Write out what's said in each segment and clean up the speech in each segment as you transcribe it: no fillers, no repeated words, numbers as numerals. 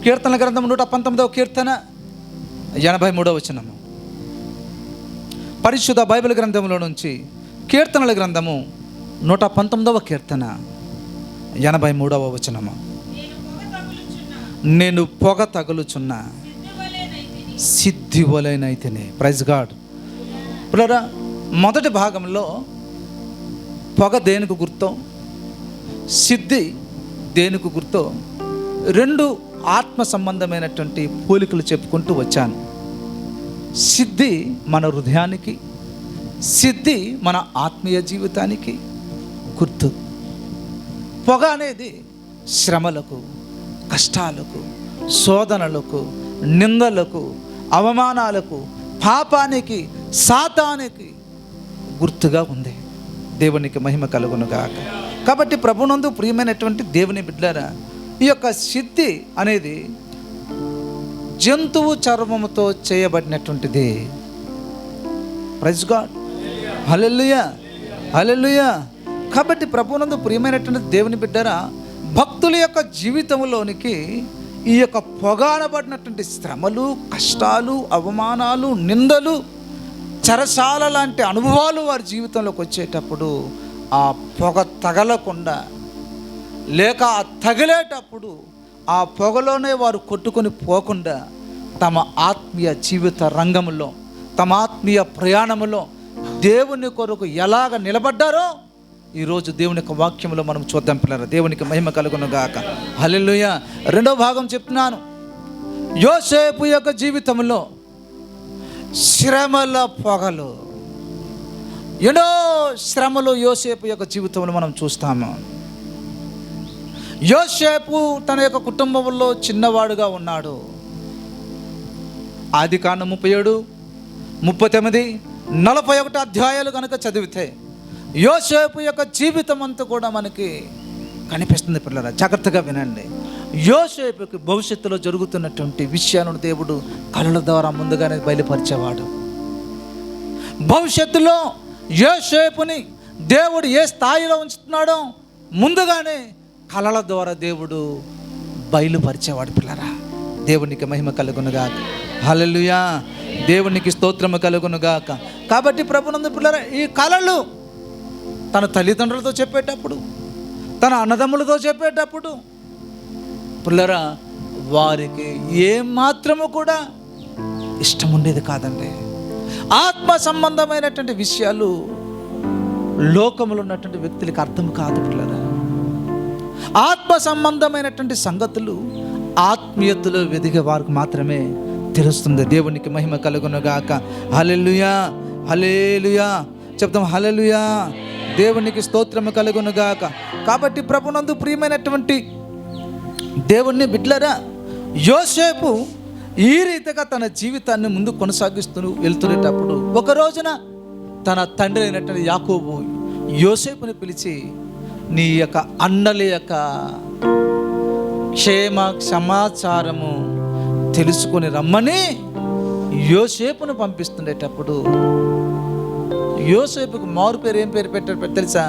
కీర్తనల గ్రంథం 119వ కీర్తన 83వ వచనము. పరిశుద్ధ బైబిల్ గ్రంథంలో నుంచి కీర్తనల గ్రంథము 119వ కీర్తన 83వ వచనము. నేను పొగ తగులుచున్న సిద్ధి వలెనైతేనే. Praise God. బ్రదరా, మొదటి భాగంలో పొగ దేనికి గుర్తో, సిద్ధి దేనికి గుర్తో, రెండు ఆత్మ సంబంధమైనటువంటి పోలికలు చెప్పుకుంటూ వచ్చాను. సిద్ధి మన హృదయానికి, సిద్ధి మన ఆత్మీయ జీవితానికి గుర్తు. పొగ అనేది శ్రమలకు, కష్టాలకు, శోధనలకు, నిందలకు, అవమానాలకు, పాపానికి, సాతానికి గుర్తుగా ఉంది. దేవునికి మహిమ కలుగును గాక. కాబట్టి ప్రభునందు ప్రియమైనటువంటి దేవుని బిడ్డలారా, ఈ యొక్క సిద్ధి అనేది జంతువు చర్మముతో చేయబడినటువంటిది. Praise God. హల్లెలూయా, హల్లెలూయా. కాబట్టి ప్రభునందు ప్రియమైనటువంటి దేవుని బిడ్డలారా, భక్తుల యొక్క జీవితంలోనికి ఈ యొక్క పొగ అనబడినటువంటి శ్రమలు, కష్టాలు, అవమానాలు, నిందలు, చెరసాల లాంటి అనుభవాలు వారి జీవితంలోకి వచ్చేటప్పుడు ఆ పొగ తగలకుండా, లేక ఆ తగిలేటప్పుడు ఆ పొగలోనే వారు కొట్టుకొని పోకుండా తమ ఆత్మీయ జీవిత రంగంలో, తమ ఆత్మీయ ప్రయాణంలో దేవుని కొరకు ఎలాగ నిలబడ్డారో ఈరోజు దేవుని యొక్క వాక్యంలో మనం చూద్దాం పిల్లరా. దేవునికి మహిమ కలుగును గాక. హల్లెలూయా. రెండో భాగం చెప్తున్నాను. యోసేపు యొక్క జీవితంలో శ్రమల పొగలు, ఎన్నో శ్రమలు యోసేపు యొక్క జీవితంలో మనం చూస్తాము. యోసేపు తన యొక్క కుటుంబంలో చిన్నవాడుగా ఉన్నాడు. ఆదికాండం 37, 39, 41 అధ్యాయాలు కనుక చదివితే యోసేపు యొక్క జీవితం అంతా కూడా మనకి కనిపిస్తుంది పిల్లరా. జాగ్రత్తగా వినండి. యోసేపుకి భవిష్యత్తులో జరుగుతున్నటువంటి విషయాలను దేవుడు కళల ద్వారా ముందుగానే బయలుపరిచేవాడు. భవిష్యత్తులో యోసేపుని దేవుడు ఏ స్థాయిలో ఉంచుతున్నాడో ముందుగానే కళల ద్వారా దేవుడు బయలుపరిచేవాడు పిల్లరా. దేవునికి మహిమ కలుగునుగాక. హల్లెలూయా. దేవునికి స్తోత్రము కలుగునుగాక. కాబట్టి ప్రభునందు పిల్లరా, ఈ కళలు తన తల్లిదండ్రులతో చెప్పేటప్పుడు, తన అన్నదమ్ములతో చెప్పేటప్పుడు పిల్లరా వారికి ఏమాత్రము కూడా ఇష్టం ఉండేది కాదండి. ఆత్మ సంబంధమైనటువంటి విషయాలు లోకములో ఉన్నటువంటి వ్యక్తులకు అర్థం కాదు పిల్లరా. ఆత్మ సంబంధమైనటువంటి సంగతులు ఆత్మీయతలో వెదిగే వారికి మాత్రమే తెలుస్తుంది. దేవునికి మహిమ కలుగునుగాక. హల్లెలూయా, హల్లెలూయా. చెప్తాం హల్లెలూయా. దేవునికి స్తోత్రము కలుగునుగాక. కాబట్టి ప్రభునందు ప్రియమైనటువంటి దేవుని బిడ్డలారా, యోసేపు ఈ రీతిగా తన జీవితాన్ని ముందు కొనసాగిస్తూ వెళ్తున్నప్పుడు ఒక రోజున తన తండ్రి అయినటువంటి యాకోబు యోసేపుని పిలిచి, నీ యొక్క అన్నల యొక్క క్షేమ సమాచారము తెలుసుకొని రమ్మని యోసేపును పంపిస్తుండేటప్పుడు యోసేపుకు మారు పేరు ఏం పేరు పెట్టారు తెలుసా?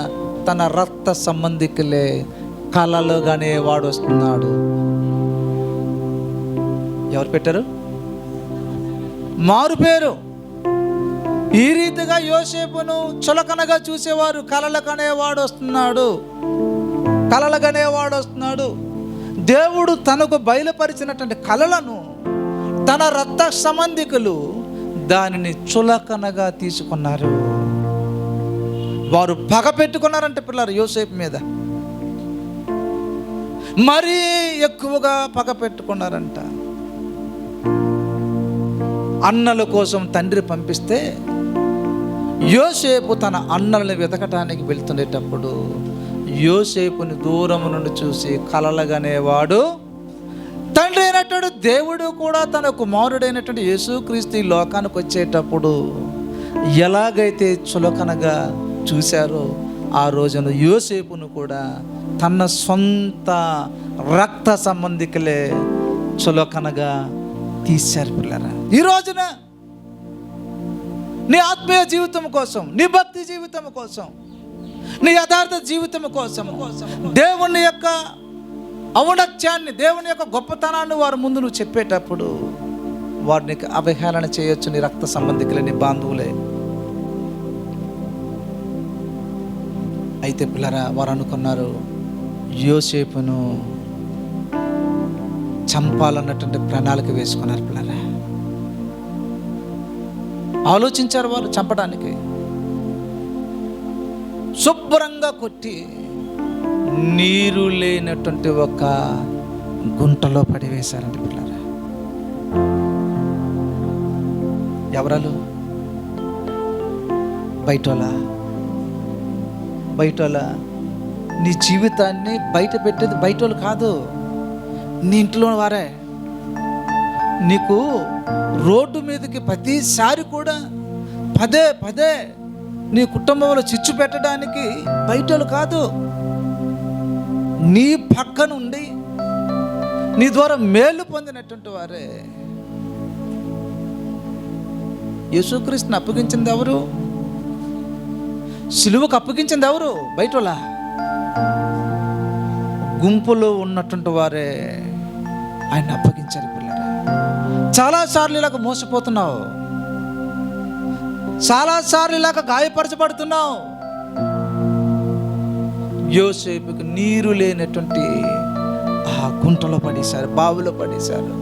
తన రక్త సంబంధికులే కలలుగానే వాడు వస్తున్నాడు. ఎవరు పెట్టారు మారు పేరు? ఈ రీతిగా యోసేపును చులకనగా చూసేవారు. కలలకనేవాడు వస్తున్నాడు, కలలకనేవాడు వస్తున్నాడు. దేవుడు తనకు బయలుపరిచినటువంటి కలలను తన రక్త సంబంధికులు దానిని చులకనగా తీసుకున్నారు. వారు పగ పెట్టుకున్నారంటే పిల్లలు యోసేపు మీద మరీ ఎక్కువగా పగ పెట్టుకున్నారంట. అన్నల కోసం తండ్రి పంపిస్తే యోసేపు తన అన్నల్ని వెతకటానికి వెళ్తుండేటప్పుడు యోసేపుని దూరం నుండి చూసి కలలుగానేవాడు తండ్రి అయినటువంటి దేవుడు కూడా తన కుమారుడైనటువంటి యేసుక్రీస్తు ఈ లోకానికి వచ్చేటప్పుడు ఎలాగైతే చులకనగా చూశారో ఆ రోజున యోసేపును కూడా తన సొంత రక్త సంబంధికులే చులకనగా తీశారు పిల్లరా. ఈ రోజున నీ ఆత్మీయ జీవితం కోసం, నీ భక్తి జీవితం కోసం, నీ యథార్థ జీవితం కోసం దేవుని యొక్క ఔన్నత్యాన్ని, దేవుని యొక్క గొప్పతనాన్ని వారి ముందు నువ్వు చెప్పేటప్పుడు వారిని అవహేళన చేయొచ్చు. నీ రక్త సంబంధికులే, నీ బాంధువులే. అయితే పిల్లరా, వారు అనుకున్నారు యోసేపును చంపాలన్నటువంటి ప్రణాళిక వేసుకున్నారు. పిల్లరా, ఆలోచించారు వారు చంపడానికి. శుభ్రంగా కొట్టి నీరు లేనటువంటి ఒక గుంటలో పడివేశారండి పిల్లరా. ఎవరాలు? బయటోళ్ళ. నీ జీవితాన్ని బయట పెట్టేది బయటోళ్ళు కాదు, నీ ఇంట్లో వారే. నీకు రోడ్డు మీదకి ప్రతిసారి కూడా పదే నీ కుటుంబంలో చిచ్చు పెట్టడానికి బయటోళ్ళు కాదు, నీ పక్క నుండి నీ ద్వారా మేలు పొందినటువంటి వారే. యేసుక్రీస్తుని అప్పగించింది ఎవరు? సిలువకు అప్పగించింది ఎవరు? బయటోళ్ళ. గుంపులో ఉన్నటువంటి వారే ఆయన అప్పగించారు. పిల్లరా, చాలాసార్లు ఇలాగ మోసపోతున్నావు, చాలాసార్లు ఇలాగ గాయపరచబడుతున్నావు. యోసేపుకి నీరు లేనటువంటి ఆ గుంటలో పడేశారు, బావిలో పడేశారు.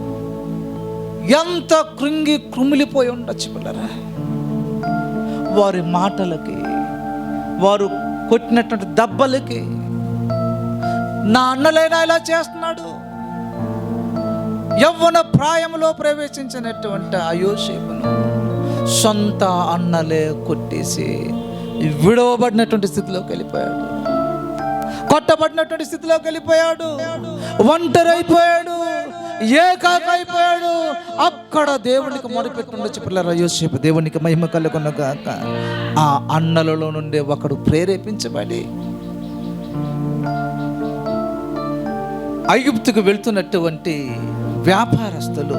ఎంత కృంగిపోయి ఉండొచ్చు పిల్లరా. వారి మాటలకి, వారు కొట్టినటువంటి దెబ్బలకి, నా అన్నలైనా ఇలా చేస్తున్నాడు. యవ్వన ప్రాయంలో ప్రవేశించినటువంటి ఆ యోసేపును సొంత అన్నలే కొట్టేసి విడవబడినటువంటి స్థితిలోకి వెళ్ళిపోయాడు, కొట్టబడినటువంటి స్థితిలోకి వెళ్ళిపోయాడు, ఒంటరి అయిపోయాడు, ఏకాకైపోయాడు. అక్కడ దేవునికి మొరపెట్టి ఉండొచ్చు పిల్లరా. యోసేపు దేవునికి మహిమ కలుగును గాక. ఆ అన్నలలో నుండి ఒకడు ప్రేరేపించబడి ఐగుప్తుకు వెళ్తున్నటువంటి వ్యాపారస్తులు,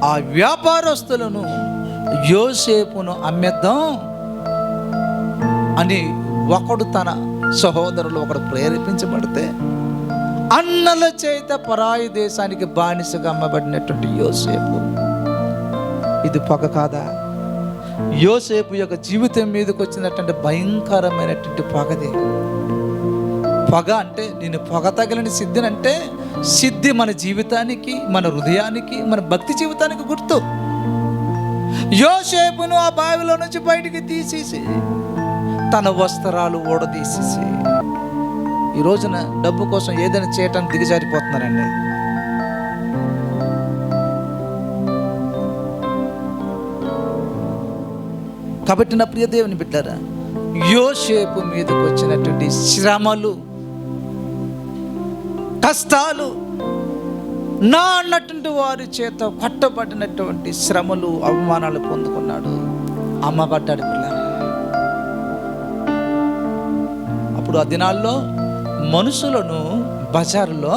ఆ వ్యాపారస్తులను యోసేపును అమ్మేద్దాం అని ఒకడు, తన సహోదరులు ఒకడు ప్రేరేపించబడితే అన్నల చేత పరాయి దేశానికి బానిసగా అమ్మబడినటువంటి యోసేపు. ఇది పొగ కాదా? యోసేపు యొక్క జీవితం మీదకి వచ్చినటువంటి భయంకరమైనటువంటి పొగది. పొగ అంటే, నేను పొగ తగిలిన సిద్ధినంటే, సిద్ధి మన జీవితానికి, మన హృదయానికి, మన భక్తి జీవితానికి గుర్తు. యోసేపును ఆ బావిలో నుంచి బయటికి తీసేసి తన వస్త్రాలు ఊడదీసేసి, ఈ రోజున డబ్బు కోసం ఏదైనా చేయటానికి దిగజారిపోతున్నారండి. కాబట్టి నా ప్రియ దేవుని బిడ్డారా, యోసేపు మీదకి వచ్చినటువంటి శ్రమలు, కష్టాలు, నా అన్నటువంటి వారి చేత కొట్టబడినటువంటి శ్రమలు, అవమానాలు పొందుకున్నాడు, అమ్మబడ్డాడు పిల్లలు. అప్పుడు ఆ దినాల్లో మనుషులను బజారులో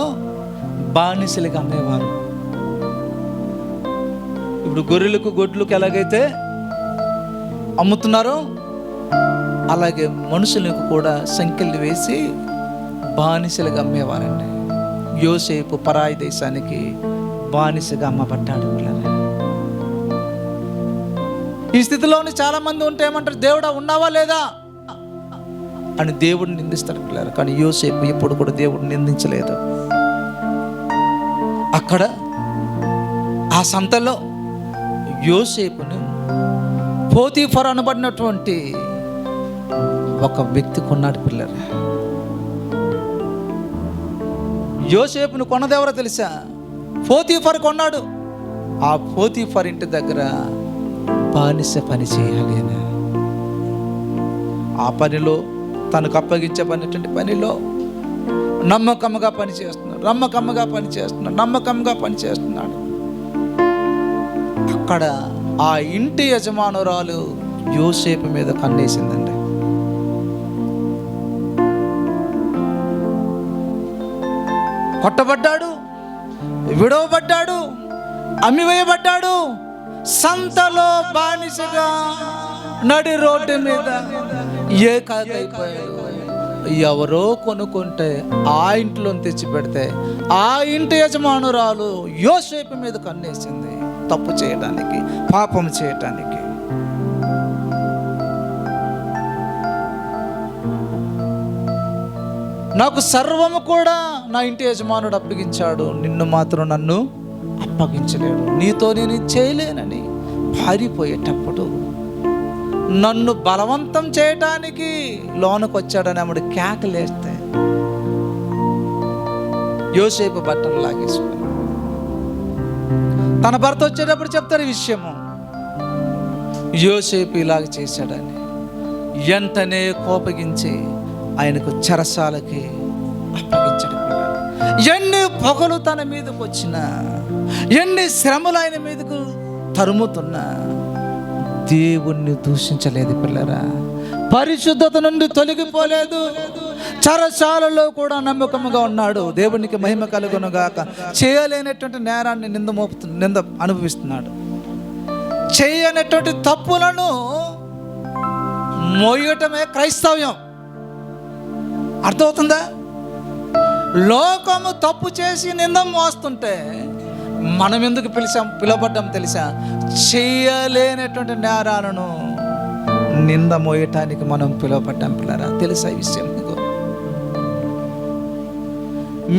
బానిసలుగా అమ్మేవారు. ఇప్పుడు గొర్రెలకు, గొడ్లకు ఎలాగైతే అమ్ముతున్నారో అలాగే మనుషులకు కూడా సంఖ్యలు వేసి బానిసలుగా అమ్మేవారండి. యోసేపు పరాయి దేశానికి బానిసగా అమ్మబడ్డాడు పిల్లలు. ఈ స్థితిలోని చాలా మంది ఉంటే ఏమంటారు? దేవుడా ఉన్నావా లేదా అని దేవుడిని నిందిస్తాడు పిల్లలు. కానీ యోసేపు ఎప్పుడు కూడా దేవుడిని నిందించలేదు. అక్కడ ఆ సంతలో యోసేపును పోతీఫర్ అనబడినటువంటి ఒక వ్యక్తి కొన్నాడు పిల్లలు. యోసేపును కొన్నదెవరో తెలుసా? పోతీఫర్ కొన్నాడు. ఆ పోతీఫర్ ఇంటి దగ్గర బానిస పని చేయాలి అని, ఆ పనిలో తనకు అప్పగించబడినటువంటి పనిలో నమ్మకంగా పనిచేస్తున్నాడు. అక్కడ ఆ ఇంటి యజమానురాలు యోసేపు మీద కన్నేసిందండి. కొట్టబడ్డాడు, విడవబడ్డాడు, అమ్మివేయబడ్డాడు, సంతలో బానిసగా నడి రోడ్డు మీద ఏకాకైపోయాడు. ఎవరో కొనుక్కుంటే ఆ ఇంట్లో తెచ్చి పెడితే ఆ ఇంటి యజమానురాలు యోసేపు మీద కన్నేసింది, తప్పు చేయటానికి, పాపం చేయటానికి. నాకు సర్వము కూడా నా ఇంటి యజమానుడు అప్పగించాడు, నిన్ను మాత్రం నన్ను అప్పగించలేడు, నీతో నేను చేయలేనని పారిపోయేటప్పుడు నన్ను బలవంతం చేయటానికి లోనకు వచ్చాడని ఆవిడ కేకలేస్తే యోసేపు బట్టలు లాగేసుకుని తన భర్త వచ్చేటప్పుడు చెప్తారు ఈ విషయము, యోసేపు ఇలాగ చేశాడని. వెంటనే కోపగించి ఆయనకు చెరసాలకి అప్పగించడం. ఎన్ని పొగలు తన మీదకు వచ్చినా, ఎన్ని శ్రమలు ఆయన మీదకు తరుముతున్నా దేవుణ్ణి దూషించలేదు పిల్లరా, పరిశుద్ధత నుండి తొలగిపోలేదు, చెరసాలలో కూడా నమ్మకముగా ఉన్నాడు. దేవునికి మహిమ కలుగునుగాక. చేయలేనటువంటి నేరాన్ని నింద అనుభవిస్తున్నాడు. చేయనటువంటి తప్పులను మోయటమే క్రైస్తవ్యం. అర్థమవుతుందా? లోకము తప్పు చేసి నింద మోస్తుంటే మనం ఎందుకు పిలువబడ్డాం తెలుసా? చేయలేనటువంటి నేరాలను నింద మోయటానికి మనం పిలువబడ్డాం పిల్లరా. తెలుసా ఈ విషయం?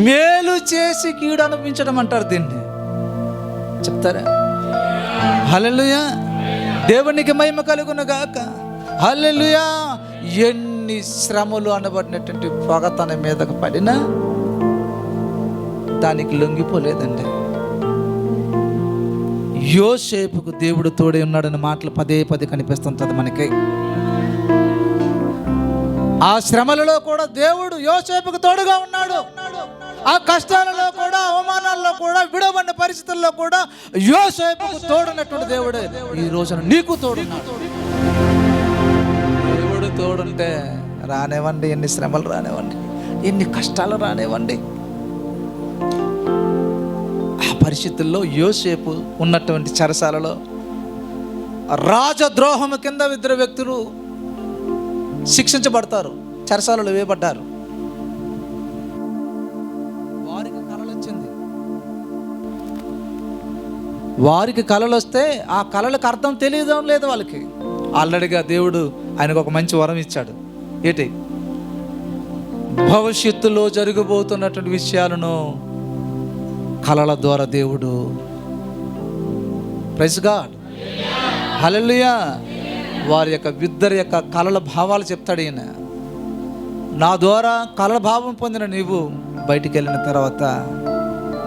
మేలు చేసి కీడు అనుభవించడం అంటారు దీన్ని, చెప్తారా? హల్లెలూయా, దేవునికి మహిమ కలుగును గాక. హల్లెలూయా. ఎన్ని శ్రమలు అనబడినటువంటి పొగ తన మీదకు పడినా దానికి లొంగిపోలేదండి. యోసేపుకు దేవుడు తోడే ఉన్నాడని మాటలు పదే పదే కనిపిస్తుంటుంది మనకి. ఆ శ్రమలలో కూడా దేవుడు యోసేపుకు తోడుగా ఉన్నాడు. ఆ కష్టాలలో కూడా, అవమానాల్లో కూడా, విడవబడిన పరిస్థితుల్లో కూడా యోసేపుకు తోడున్నటువంటి దేవుడే ఈ రోజున నీకు తోడున్నాడు. దేవుడు తోడుంటే రానివ్వండి, ఎన్ని శ్రమలు రానివ్వండి, ఎన్ని కష్టాలు రానివ్వండి. ఆ పరిస్థితుల్లో యోసేపు ఉన్నటువంటి చెరసాలలో రాజద్రోహము కింద ఇద్దరు వ్యక్తులు శిక్షించబడతారు, చెరసాలలో వేయబడ్డారు. వారికి కలలు వచ్చింది. వారికి కలలు వస్తే ఆ కలలకు అర్థం తెలియడం లేదు వాళ్ళకి. ఆల్రెడీగా దేవుడు ఆయనకు ఒక మంచి వరం ఇచ్చాడు. ఏంటి? భవిష్యత్తులో జరగబోతున్నటువంటి విషయాలను కలల ద్వారా దేవుడు, ప్రైజ్ గాడ్, హల్లెలూయా, వారి యొక్క ఇద్దరి యొక్క కలల భావాలు చెప్తాడు ఈయన. నా ద్వారా కలల భావం పొందిన నీవు బయటికి వెళ్ళిన తర్వాత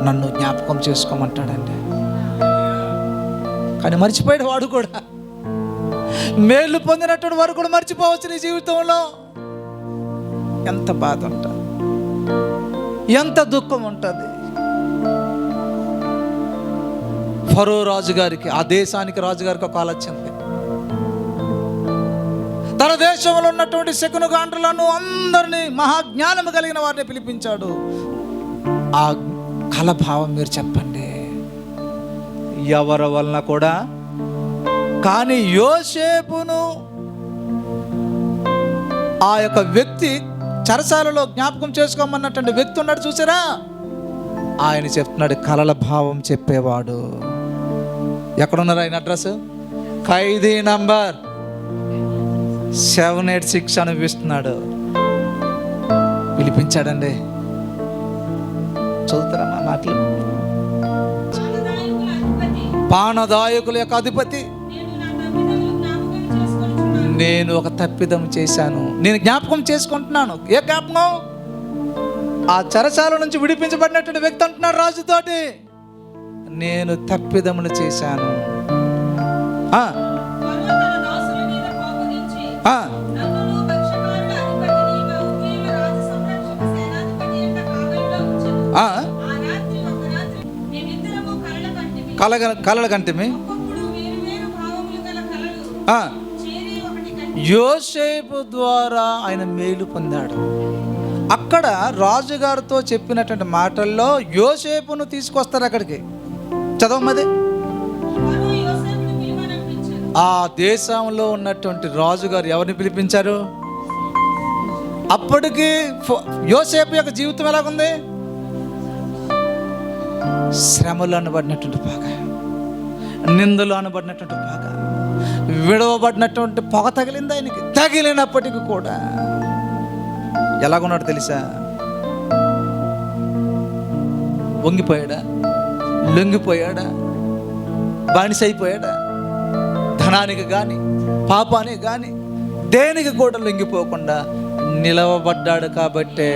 నన్ను జ్ఞాపకం చేసుకోమంటాడండి. కానీ మర్చిపోయాడు వాడు కూడా. మేలు పొందినటువంటి వారు కూడా మర్చిపోవచ్చు నీ జీవితంలో. ఎంత బాధ ఉంటుంది, ఎంత దుఃఖం ఉంటుంది. ఫరో రాజుగారికి, ఆ దేశానికి రాజుగారికి ఒక కాలం వచ్చింది. తన దేశంలో ఉన్నటువంటి శకునగాండ్రులను అందరినీ, మహాజ్ఞానము కలిగిన వారిని పిలిపించాడు. ఆ కలభావం మీరు చెప్పండి, ఎవరి వలన కూడా. కానీ యోసేపును ఆ యొక్క వ్యక్తి చెరసాలలో జ్ఞాపకం చేసుకోమన్నటువంటి వ్యక్తి ఉన్నాడు చూసారా, ఆయన చెప్తున్నాడు కలల భావం చెప్పేవాడు. ఎక్కడున్నారు ఆయన అడ్రస్? ఖైదీ నంబర్ 786 అనిపిస్తున్నాడు. పిలిపించాడండి. చదువుతారా మా మాటలు? పానదాయకుల యొక్క అధిపతి, నేను ఒక తప్పిదం చేశాను, నేను జ్ఞాపకం చేసుకుంటున్నాను. ఏ జ్ఞాపకం? ఆ చెరసాల నుంచి విడిపించబడినటువంటి వ్యక్తి అంటున్నాడు రాజుతోటి, నేను తప్పిదమును చేశాను. కలల కంటిమి. యోసేపు ద్వారా ఆయన మేలు పొందాడు. అక్కడ రాజుగారితో చెప్పినటువంటి మాటల్లో యోసేపును తీసుకొస్తారు అక్కడికి. చదవమది. ఆ దేశంలో ఉన్నటువంటి రాజుగారు ఎవరిని పిలిపించారు? అప్పటికి యోసేపు యొక్క జీవితం ఎలాగుంది? శ్రమలు అనబడినటువంటి పొగ, నిందలు అనబడినటువంటి పొగ, విడవబడినటువంటి పొగ తగిలింది ఆయనకి. తగిలినప్పటికీ కూడా ఎలాగున్నాడు తెలుసా? వంగిపోయాడా? లొంగిపోయాడా? బానిస అయిపోయాడా? ధనానికి కానీ పాపానికి కానీ దేనికి కూడా లొంగిపోకుండా నిలవబడ్డాడు. కాబట్టే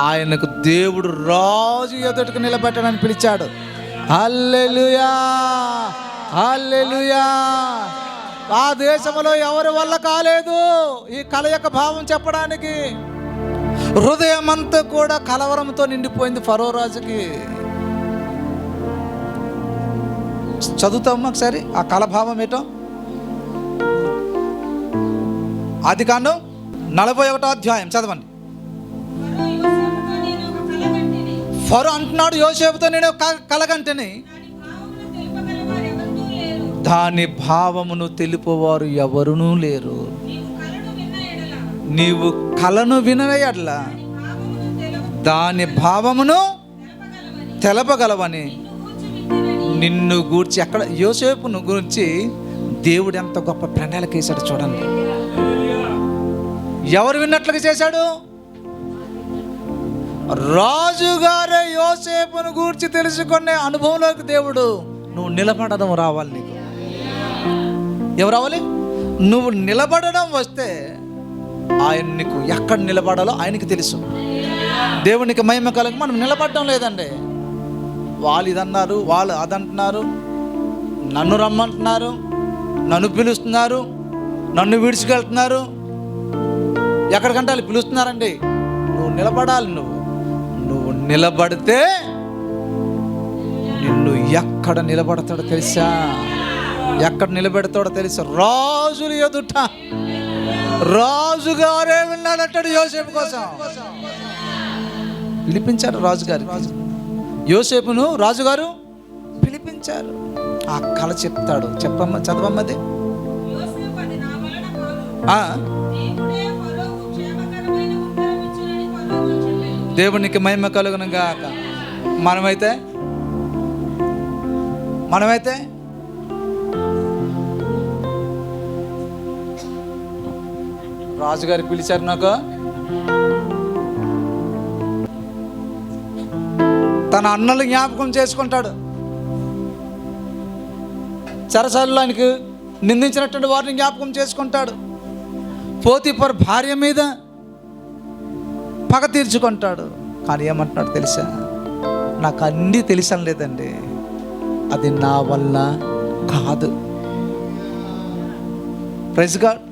ఆయనకు దేవుడు రాజు ఎదుటకు నిలబెట్టడానికి పిలిచాడు. హల్లెలూయా, హల్లెలూయా. ఆ దేశంలో ఎవరి వల్ల కాలేదు ఈ కళ యొక్క భావం చెప్పడానికి. హృదయం అంతా కూడా కలవరంతో నిండిపోయింది ఫరో రాజుకి. చదువుతాం ఒకసారి ఆ కలభావం ఏంటో. ఆదికాండం 41వ అధ్యాయం చదవండి. ఫరో అంటున్నాడు యోసేపుతో, నేను కలగంటిని, దాని భావమును తెలుపువారు ఎవరునూ లేరు. నీవు కలను వినయడ్ల దాని భావమును తెలపగలవని నిన్ను గూర్చి. అక్కడ యోసేపును గురించి దేవుడు ఎంత గొప్ప ప్రణాళిక వేశాడు చూడండి. ఎవరు విన్నట్లుగా చేశాడు? రాజుగారే యోసేపును గూర్చి తెలుసుకునే అనుభవంలోకి దేవుడు నువ్వు నిలబడడం రావాలి. నీకు ఎవరు రావాలి? నువ్వు నిలబడడం వస్తే ఆయన నీకు ఎక్కడ నిలబడాలో ఆయనకి తెలుసు. దేవునికి మహిమ కలగ. మనం నిలబడడం లేదండి. వాళ్ళు ఇదన్నారు, వాళ్ళు అదంటున్నారు, నన్ను రమ్మంటున్నారు, నన్ను పిలుస్తున్నారు, నన్ను విడిచికెళ్తున్నారు. ఎక్కడికంటే వాళ్ళు పిలుస్తున్నారండి. నువ్వు నిలబడాలి. నువ్వు నిలబడితే నిన్ను ఎక్కడ నిలబడతాడో తెలుసా? ఎక్కడ నిలబెడతాడో తెలుసా? రాజుల ఎదుట. రాజుగారే విన్నాడంటాడు యోసేపు కోసం. పిలిపించారు రాజుగారు. యోసేపును రాజుగారు పిలిపించారు. ఆ కళ చెప్తాడు. చెప్పమ్మా, చదవమ్మది. దేవునికి మహిమ కలుగును గాక. మనమైతే రాజుగారు పిలిచారు. నాకు తన అన్నలు జ్ఞాపకం చేసుకుంటాడు. చెరసాలలో ఆయనకు నిందించినటువంటి వారిని జ్ఞాపకం చేసుకుంటాడు. పోతీఫర్ భార్య మీద పగ తీర్చుకుంటాడు. కానీ ఏమంటున్నాడు తెలుసా? నాకు అన్నీ తెలిసిన లేదండి, అది నా వల్ల కాదు. Praise God.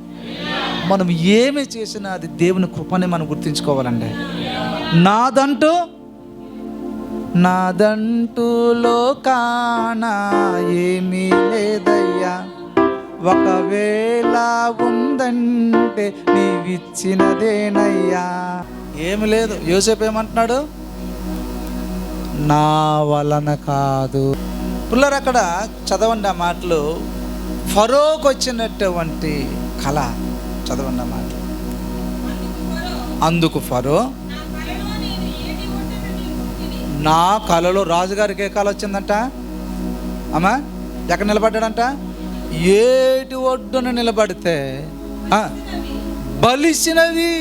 మనం ఏమి చేసినా అది దేవుని కృపని మనం గుర్తించుకోవాలండి. నాదంటూ లోకాన ఏమీ లేదయ్యా, ఒకవేళ ఉందంటే నీవిచ్చినదేనయ్యా. ఏమి లేదు. యోసేపు ఏమంటున్నాడు? నా వలన కాదు. పిల్లలు అక్కడ చదవండి ఆ మాటలు. ఫరోకు వచ్చినటువంటి కళ చదవండి ఆ మాటలు. అందుకు ఫరో, నా కళలో రాజుగారికి ఏ కళ వచ్చిందంట? అమ్మా, ఎక్కడ నిలబడ్డాడంట? ఏటి ఒడ్డున నిలబడితే బలిసినవి,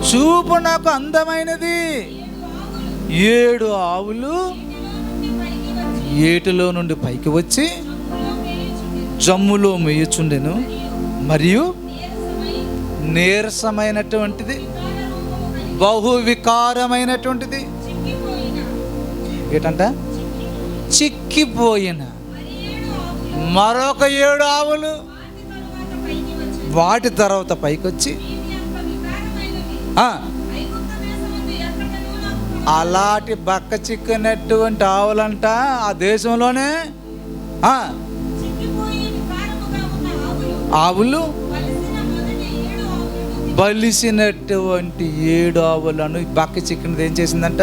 చూపు నాకు అందమైనది 7 ఆవులు ఏటిలో నుండి పైకి వచ్చి జమ్ములో మేయుచుండెను, మరియు నీరసమైనటువంటిది, బహు వికారమైనటువంటిది. ఏంటంట? చిక్కిపోయిన మరొక 7 ఆవులు వాటి తర్వాత పైకి వచ్చి. అలాంటి బక్క చిక్కినటువంటి ఆవులంట ఆ దేశంలోనే ఆవులు బలిసినటువంటి 7 ఆవులను బక్క చిక్కినది ఏం చేసిందంట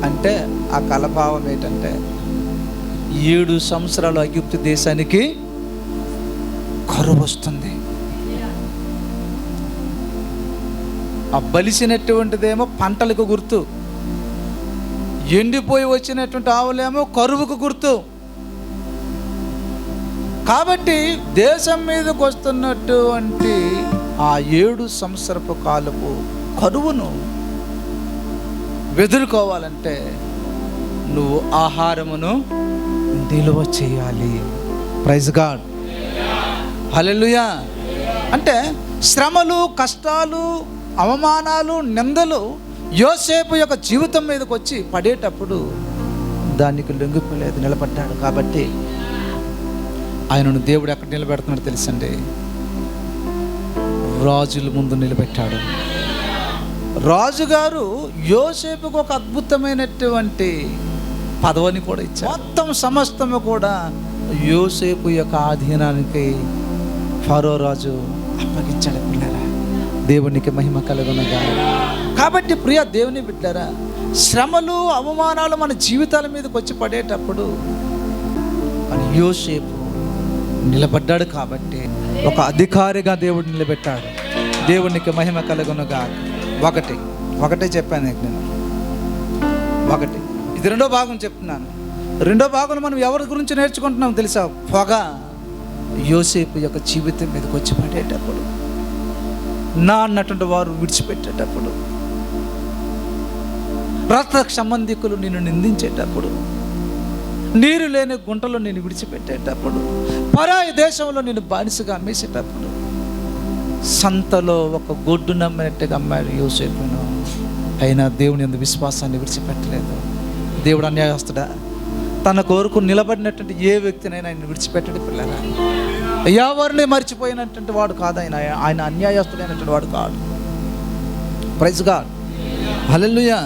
అంటే, ఆ కలభావం ఏంటంటే 7 సంవత్సరాలు ఐగుప్తు దేశానికి కరువు వస్తుంది. ఆ బలిసినటువంటిదేమో పంటలకు గుర్తు, ఎండిపోయి వచ్చినటువంటి ఆవులేమో కరువుకు గుర్తు. కాబట్టి దేశం మీదకి వస్తున్నటువంటి ఆ 7 సంవత్సరపు కాలపు కరువును ఎదుర్కోవాలంటే నువ్వు ఆహారమును నిలువ చేయాలి. ప్రైజ్ గాడ్, హల్లెలూయా. అంటే శ్రమలు, కష్టాలు, అవమానాలు, నిందలు యోసేపు యొక్క జీవితం మీదకి వచ్చి పడేటప్పుడు దానికి లొంగిపోలేదు, నిలబడ్డాడు. కాబట్టి ఆయనను దేవుడు ఎక్కడ నిలబెడుతున్నాడు తెలుసండి? రాజుల ముందు నిలబెట్టాడు. రాజుగారు యోసేపుకు ఒక అద్భుతమైనటువంటి పదవిని కూడా ఇచ్చాడు. మొత్తం సమస్తము కూడా యోసేపు యొక్క ఆధీనానికి ఫరో రాజు అప్పగించాడు. పిల్లరా, దేవునికి మహిమ కలుగునుగా. కాబట్టి ప్రియ దేవుని బిడ్డరా, శ్రమలు, అవమానాలు మన జీవితాల మీదకి వచ్చి పడేటప్పుడు మన యోసేపు నిలబడ్డాడు. కాబట్టి ఒక అధికారిగా దేవుడు నిలబెట్టాడు. దేవునికి మహిమ కలుగునుగా. ఒకటే చెప్పాను నేను, ఒకటి. ఇది రెండో భాగం చెప్తున్నాను. రెండో భాగంలో మనం ఎవరి గురించి నేర్చుకుంటున్నాం తెలుసా? పొగ యోసేపు యొక్క జీవితం మీదకి వచ్చి పడేటప్పుడు, నా అన్నటువంటి వారు విడిచిపెట్టేటప్పుడు, రక్త సంబంధికులు నిన్ను నిందించేటప్పుడు, నీరు లేని గుంటలో నేను విడిచిపెట్టేటప్పుడు, పరాయి దేశంలో నేను బానిసగా అమ్మేసేటప్పుడు, సంతలో ఒక గొడ్డు నమ్మినట్టుగా అమ్మాడు యోసేపును. అయినా దేవుని యందు విశ్వాసాన్ని విడిచిపెట్టలేదు. దేవుడు అన్యాయస్తుడా? తన కొరకు నిలబడినటువంటి ఏ వ్యక్తినైనా ఆయన విడిచిపెట్టడు. పిల్లరా, ఎవరిని మర్చిపోయినటువంటి వాడు కాదు ఆయన. ఆయన అన్యాయస్తుడైనటువంటి వాడు కాదు. ప్రైజ్ గాడ్, హల్లెలూయా.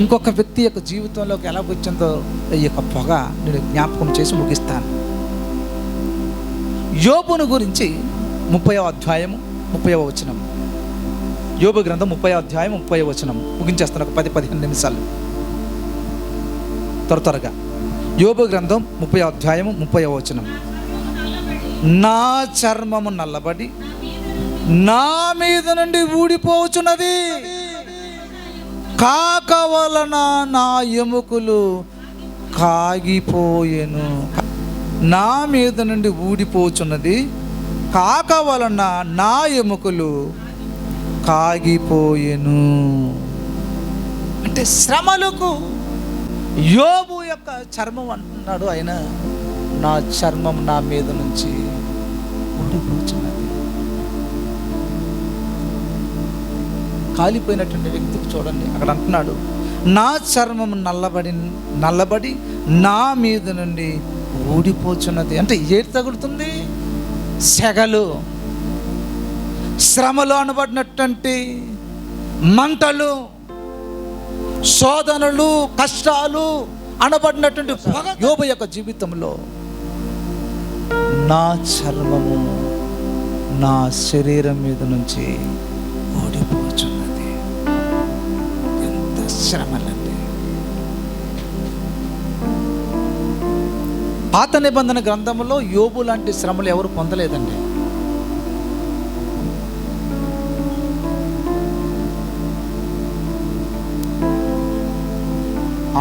ఇంకొక వ్యక్తి యొక్క జీవితంలోకి ఎలా వచ్చిందో ఈ యొక్క పొగ నేను జ్ఞాపకం చేసి ముగిస్తాను. యోబును గురించి 30వ అధ్యాయము 30వ వచనం. యోబు గ్రంథం 30వ అధ్యాయం 30వ వచనం ముగించేస్తాను. ఒక 10-15 నిమిషాలు త్వరగా. యోబు గ్రంథం 30వ అధ్యాయము 30వ వచనం. నా చర్మము నల్లబడి నా మీద నుండి ఊడిపోచున్నది, కాక వలన నా ఎముకలు కాగిపోయెను. నా మీద నుండి ఊడిపోచున్నది, కాక వలన నా ఎముకలు కాగిపోయెను. అంటే శ్రమలకు యోబు యొక్క చర్మం అంటున్నాడు ఆయన, నా చర్మం నా మీద నుంచి ఊడిపోచున్నది. కాలిపోయినటువంటి వ్యక్తికి చూడండి, అక్కడ అంటున్నాడు, నా చర్మం నల్లబడి నా మీద నుండి ఊడిపోచున్నది. అంటే ఏది తగులుతుంది? సెగలు, శ్రమలు అనబడినటువంటి మంటలు, శోధనలు, కష్టాలు అనబడినటువంటి యోబు యొక్క జీవితంలో నా చర్మము నా శరీరం మీద నుంచి ఓడిపోచున్నది. ఎంత శ్రమలండి! పాత నిబంధన గ్రంథంలో యోబు లాంటి శ్రమలు ఎవరు పొందలేదండి.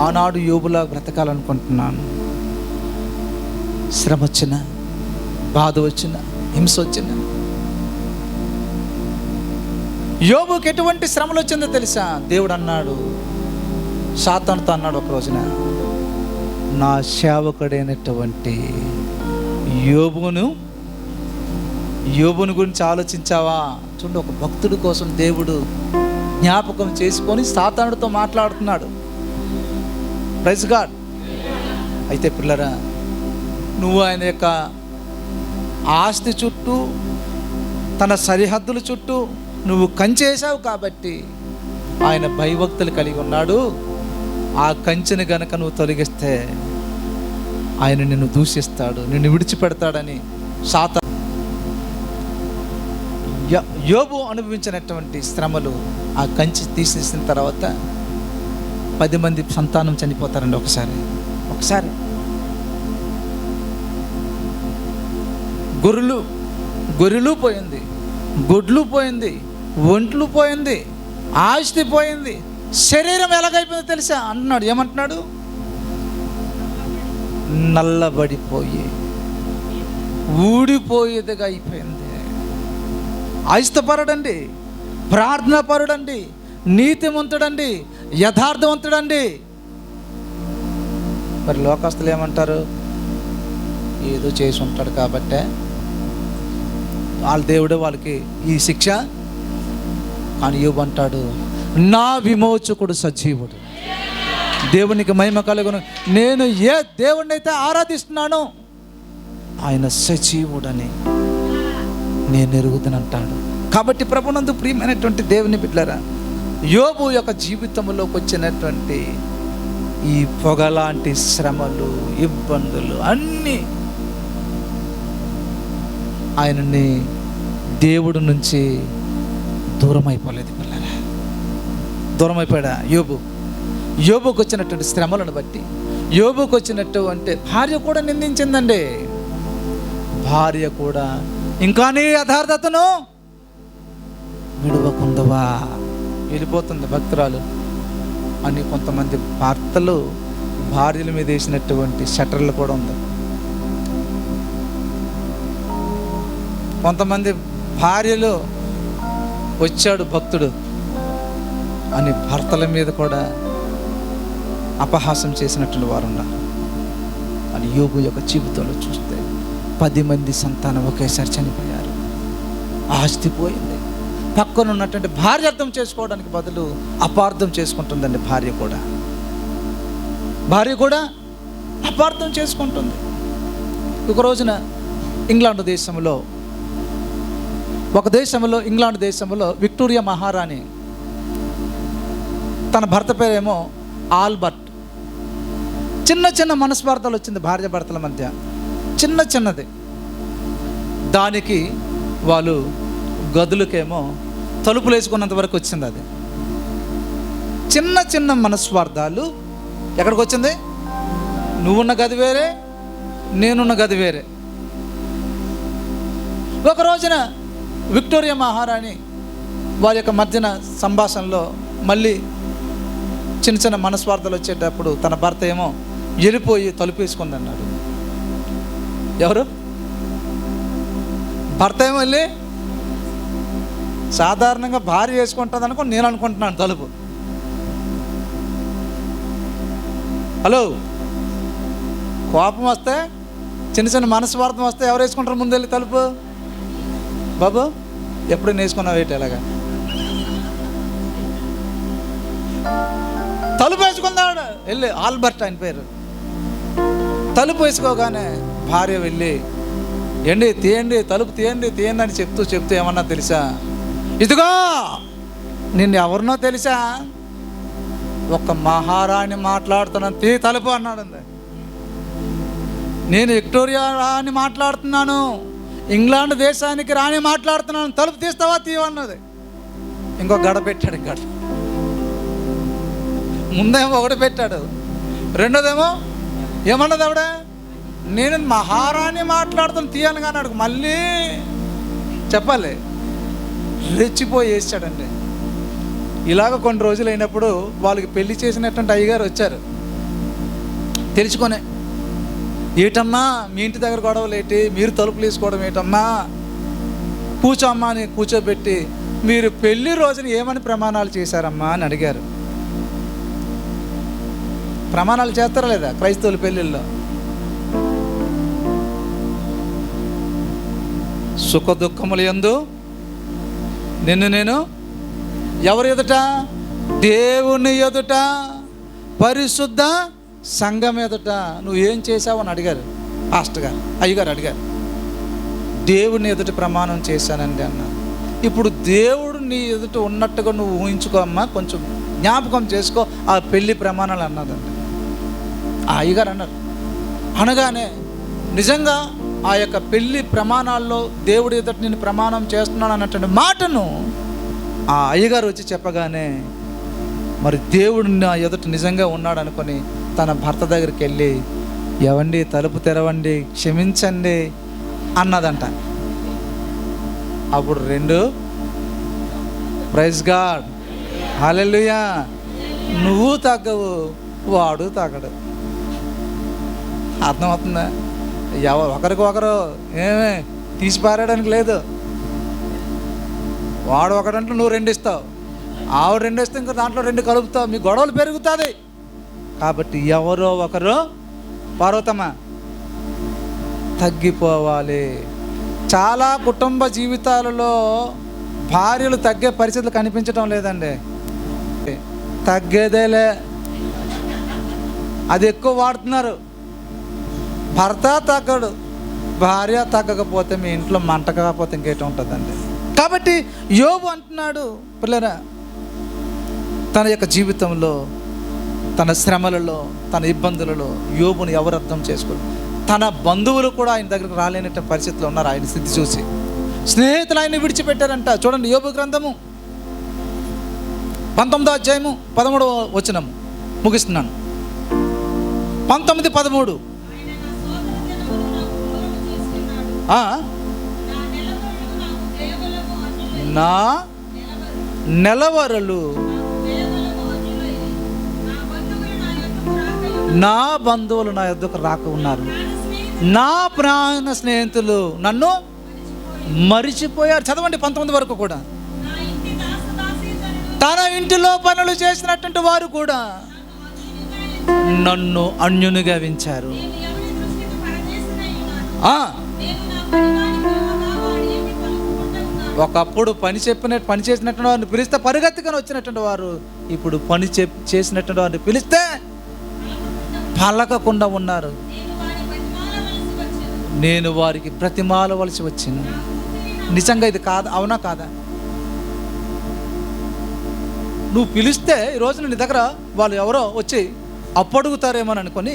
ఆనాడు యోబులా బ్రతకాలనుకుంటున్నాను. శ్రమ వచ్చిన, బాధ వచ్చిన, హింస వచ్చిన. యోబుకి ఎటువంటి శ్రమలు వచ్చిందో తెలుసా? దేవుడు అన్నాడు, సాతానుతో అన్నాడు ఒక రోజున, నా సేవకుడైనటువంటి యోబుని గురించి ఆలోచించావా? చూడండి, ఒక భక్తుడి కోసం దేవుడు జ్ఞాపకం చేసుకొని సాతానుడితో మాట్లాడుతున్నాడు. Praise God. అయితే పిల్లరా, నువ్వు ఆయన యొక్క ఆస్తి చుట్టూ, తన సరిహద్దుల చుట్టూ నువ్వు కంచేసావు కాబట్టి ఆయన భయభక్తులు కలిగి ఉన్నాడు. ఆ కంచెని గనక నువ్వు తొలగిస్తే ఆయన నిన్ను దూషిస్తాడు, నిన్ను విడిచిపెడతాడని యోబు అనుభవించినటువంటి శ్రమలు, ఆ కంచి తీసేసిన తర్వాత 10 మంది సంతానం చనిపోతారండి ఒకసారి. గొర్రెలు పోయింది, గొడ్లు పోయింది, ఒంట్లు పోయింది, ఆస్తి పోయింది, శరీరం ఎలాగైపోయిందో తెలుసా అంటున్నాడు. ఏమంటున్నాడు? నల్లబడిపోయి ఊడిపోయేదిగా అయిపోయింది. ఆస్తిపరుడండి, ప్రార్థనాపరుడండి, నీతిమంతుడండి, యథార్థవంతుడండి. మరి లోకస్తులు ఏమంటారు? ఏదో చేసి ఉంటాడు కాబట్టే వాళ్ళ దేవుడే వాళ్ళకి ఈ శిక్ష. కానీ యోబు అంటాడు, నా విమోచకుడు సజీవుడు, దేవునికి మహిమ కలుగును. నేను ఏ దేవుడిని అయితే ఆరాధిస్తున్నానో ఆయన సజీవుడని నేను ఎరుగుతానంటాడు. కాబట్టి ప్రభునందు ప్రియమైనటువంటి దేవుని బిడ్డలారా, యోబు యొక్క జీవితంలోకి వచ్చినటువంటి ఈ పొగలాంటి శ్రమలు, ఇబ్బందులు అన్నీ ఆయనని దేవుడి నుంచి దూరం అయిపోలేదు పిల్లరా. దూరం అయిపోయాడా యోబు? యోబుకు వచ్చినటువంటి శ్రమలను బట్టి, యోబుకు వచ్చినటువంటి భార్య కూడా నిందించిందండి. భార్య కూడా ఇంకా నీ యథార్థతను విడవకుందవా, వెళ్ళిపోతుంది భక్తురాలు అని కొంతమంది భర్తలు భార్యల మీద వేసినటువంటి షట్టర్లు కూడా ఉంది. కొంతమంది భార్యలు వచ్చాడు భక్తుడు అని భర్తల మీద కూడా అపహాసం చేసినటువంటి వారు ఉన్నారు. అని యోబు యొక్క జీవితంలో చూస్తే 10 మంది సంతానం ఒకేసారి చనిపోయారు. ఆస్తి పోయింది. పక్కన ఉన్నటువంటి భార్య అర్థం చేసుకోవడానికి బదులు అపార్థం చేసుకుంటుందండి. భార్య కూడా అపార్థం చేసుకుంటుంది. ఒక రోజున ఇంగ్లాండ్ దేశంలో విక్టోరియా మహారాణి, తన భర్త పేరేమో ఆల్బర్ట్. చిన్న మనస్పార్థాలు వచ్చింది భార్య భర్తల మధ్య, చిన్నది. దానికి వాళ్ళు గదులకేమో తలుపులు వేసుకున్నంత వరకు వచ్చింది. అది చిన్న మనస్వార్థాలు ఎక్కడికి వచ్చింది? నువ్వున్న గది వేరే, నేనున్న గది వేరే. ఒక రోజున విక్టోరియా మహారాణి వారి యొక్క మధ్యన సంభాషణలో మళ్ళీ చిన్న మనస్వార్థాలు వచ్చేటప్పుడు తన భర్త ఏమో వెళ్ళిపోయి తలుపు వేసుకుంది అన్నాడు. ఎవరు? భర్త ఏమో వెళ్ళి, సాధారణంగా భార్య వేసుకుంటుంది అనుకో, నేను అనుకుంటున్నాను తలుపు. హలో, కోపం వస్తే, చిన్న మనస్వార్థం వస్తే ఎవరు వేసుకుంటారు ముందు వెళ్ళి తలుపు? బాబు ఎప్పుడు వేసుకున్నావు ఏంటి? ఎలాగా తలుపు వేసుకుందాడు వెళ్ళి. ఆల్బర్ట్ ఆయన పేరు. తలుపు వేసుకోగానే భార్య వెళ్ళి, తీయండి తలుపు తీయండి అని చెప్తూ ఏమన్నా తెలుసా? ఇదిగో నిన్ను ఎవరినో తెలుసా? ఒక మహారాణి మాట్లాడుతున్నాను, తీ తలుపు అన్నాడు. నేను విక్టోరియా రాణి మాట్లాడుతున్నాను, ఇంగ్లాండ్ దేశానికి రాణి మాట్లాడుతున్నాను, తలుపు తీస్తావా తీయమన్నది. ఇంకో గడ పెట్టాడు. ముందేమో ఒకటి పెట్టాడు, రెండోదేమో ఏమన్నది ఆవిడ? నేను మహారాణి మాట్లాడుతాను తీయను కానీ అడుగు మళ్ళీ చెప్పాలి. రెచ్చిపోయి వేసాడండి. ఇలాగ కొన్ని రోజులు అయినప్పుడు వాళ్ళకి పెళ్లి చేసినటువంటి అయ్యగారు వచ్చారు. తెలుసుకొనే, ఏటమ్మా మీ ఇంటి దగ్గర గొడవలు ఏంటి, మీరు తలుపులు వేసుకోవడం ఏటమ్మా, కూర్చోమ్మా అని కూర్చోబెట్టి, మీరు పెళ్లి రోజున ఏమని ప్రమాణాలు చేశారమ్మా అని అడిగారు. ప్రమాణాలు చేస్తారా లేదా క్రైస్తవుల పెళ్ళిళ్ళలో? సుఖ దుఃఖములు యందు నిన్ను నేను ఎవరి ఎదుట? దేవుని ఎదుట, పరిశుద్ధ సంఘం ఎదుట నువ్వు ఏం చేసావని అడిగారు. పాస్టర్ గారు, అయ్యగారు అడిగారు. దేవుని ఎదుట ప్రమాణం చేశానండి అన్నారు. ఇప్పుడు దేవుడు నీ ఎదుట ఉన్నట్టుగా నువ్వు ఊహించుకో అమ్మా, కొంచెం జ్ఞాపకం చేసుకో ఆ పెళ్లి ప్రమాణాలు అన్నదండి. ఆ అయ్యగారు అన్నారు. అనగానే నిజంగా ఆ యొక్క పెళ్లి ప్రమాణాల్లో దేవుడి ఎదుట నేను ప్రమాణం చేస్తున్నాను అన్నటువంటి మాటను ఆ అయ్యగారు వచ్చి చెప్పగానే, మరి దేవుడు నా ఎదుట నిజంగా ఉన్నాడు అనుకొని తన భర్త దగ్గరికి వెళ్ళి, ఎవండి తలుపు తెరవండి, క్షమించండి అన్నదంట. అప్పుడు రెండు ప్రైజ్ గాడ్ హల్లెలూయా. నువ్వు తగ్గవు, వాడు తగ్గడు. అర్థమవుతుందా? ఒకరికి ఒకరు ఏమే తీసి పారేయడానికి లేదు. వాడు ఒకడంటే నువ్వు 2 ఇస్తావు, ఆవిడ 2 ఇస్తే ఇంకా దాంట్లో 2 కలుపుతావు, మీ గొడవలు పెరుగుతుంది. కాబట్టి ఎవరో ఒకరు పార్వతమ్మ తగ్గిపోవాలి. చాలా కుటుంబ జీవితాలలో భార్యలు తగ్గే పరిస్థితులు కనిపించడం లేదండి. తగ్గేదేలే, అది ఎక్కువ వాడుతున్నారు. భర్త తగ్గడు, భార్య తగ్గకపోతే మీ ఇంట్లో మంట కాకపోతే ఇంకేటం ఉంటుందండి. కాబట్టి యోబు అంటున్నాడు, పిల్లరా, తన యొక్క జీవితంలో, తన శ్రమలలో, తన ఇబ్బందులలో యోబుని ఎవరు అర్థం చేసుకోరు. తన బంధువులు కూడా ఆయన దగ్గరకు రాలేనట్టు పరిస్థితిలో ఉన్నారు. ఆయన స్థితి చూసి స్నేహితులు ఆయన విడిచిపెట్టారంట. చూడండి యోబు గ్రంథము 19వ అధ్యాయము 13వ వచనం ముగిస్తున్నాను. 19:13 నా నెలవరలు నా బంధువులు నా యొద్దకు రాక ఉన్నారు. నా ప్రాణ స్నేహితులు నన్ను మరిచిపోయారు. చదవండి 19 వరకు కూడా. తన ఇంటిలో పనులు చేసినటువంటి వారు కూడా నన్ను అన్యునిగా వించారు. ఒకప్పుడు పని చేసినటువంటి వారిని పిలిస్తే పరిగెత్తుకొని వచ్చినటువంటి వారు ఇప్పుడు పని చేసినటువంటి వారిని పిలిస్తే పలకకుండా ఉన్నారు. నేను వారికి బ్రతిమాలవలసి వచ్చింది. నిజంగా ఇది కాదా? అవునా కాదా? నువ్వు పిలిస్తే ఈరోజు నీ దగ్గర వాళ్ళు ఎవరో వచ్చి అప్పడుగుతారేమని అనుకొని,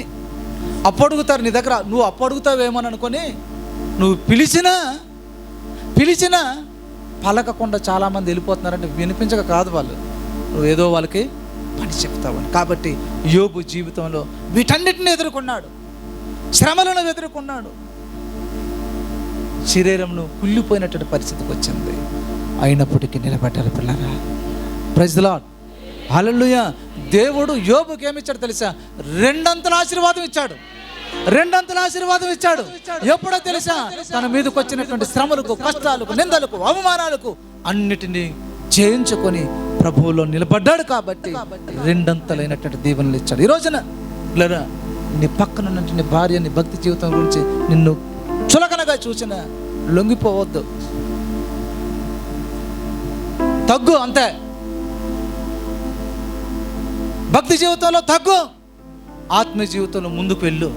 అప్పడుగుతారు నీ దగ్గర, నువ్వు అప్పడుగుతావేమని అనుకొని నువ్వు పిలిచినా పలకకుండా చాలామంది వెళ్ళిపోతున్నారంటే వినిపించక కాదు, వాళ్ళు నువ్వు ఏదో వాళ్ళకి పని చెప్తావని. కాబట్టి యోబు జీవితంలో వీటన్నిటిని ఎదుర్కొన్నాడు, శ్రమలను ఎదుర్కొన్నాడు. శరీరంను కుళ్ళిపోయినటువంటి పరిస్థితికి వచ్చింది, అయినప్పటికీ నిలబడ్డారు. పిల్లరా, ప్రైజ్ ది లార్డ్, హల్లెలూయా. దేవుడు యోబుకి ఏమిచ్చాడు తెలుసా? 2 అంతల ఆశీర్వాదం ఇచ్చాడు. 2 అంతల ఆశీర్వాదం ఇచ్చాడు. ఎప్పుడో తెలుసా? తన మీదకి వచ్చినటువంటి శ్రమలకు, కష్టాలకు, నిందలకు, అవమానాలకు అన్నిటినీ జయించుకొని ప్రభువులో నిలబడ్డాడు. కాబట్టి 2 అంతలైనటువంటి దీవెనలు ఇచ్చాడు. ఈ రోజున పిల్లరా, నీ పక్కన ఉన్నటువంటి నీ భార్య, నీ భక్తి జీవితం గురించి నిన్ను చులకనగా చూసిన లొంగిపోవద్దు, తగ్గు. అంతే, భక్తి జీవితంలో తగ్గు, ఆత్మీయ జీవితంలో ముందుకు వెళ్ళు.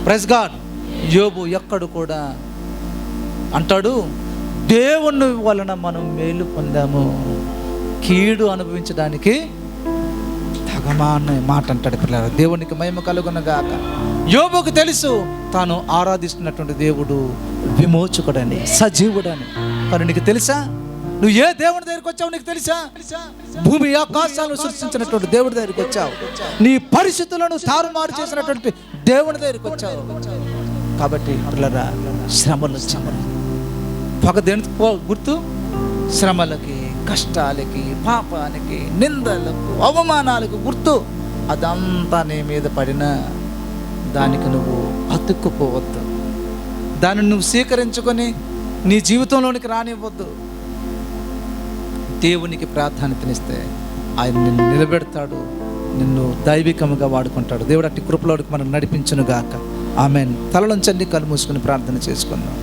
Praise God. యోబు ఎక్కడ కూడా అంటాడు, దేవుని వలన మనం మేలు పొందాము, కీడు అనుభవించడానికి తగమా అన్న మాట అంటాడు. పిల్లలు, దేవునికి మహిమ కలుగునగాక. యోబుకు తెలుసు తాను ఆరాధిస్తున్నటువంటి దేవుడు విమోచకుడని, సజీవుడని. కానీ నీకు తెలుసా? నువ్వు ఏ దేవుడి దగ్గరికి వచ్చావు నీకు తెలుసా? భూమి ఆకాశాలను సృష్టించినటువంటి దేవుడి దగ్గరికి వచ్చావు. నీ పరిస్థితులను తారుమారు చేసినటువంటి దేవుడి దగ్గరికి వచ్చావు. కాబట్టి పిల్లరా, శ్రమలు పగ దేనికి గుర్తు? శ్రమలకి, కష్టాలకి, పాపానికి, నిందలకు, అవమానాలకు గుర్తు. అదంతా నీ మీద పడిన దానికి నువ్వు అతుక్కుపోవద్దు, దాన్ని నువ్వు స్వీకరించుకొని నీ జీవితంలోనికి రానివ్వద్దు. దేవునికి ప్రాధాన్యతనిస్తే ఆయన నిన్ను నిలబెడతాడు, నిన్ను దైవికముగా వాడుకుంటాడు. దేవుడు అట్టి కృపలోకి మనం నడిపించును గాక. ఆమెన్. తలలోంచండి, కళ్ళు మూసుకొని ప్రార్థన చేసుకుందాం.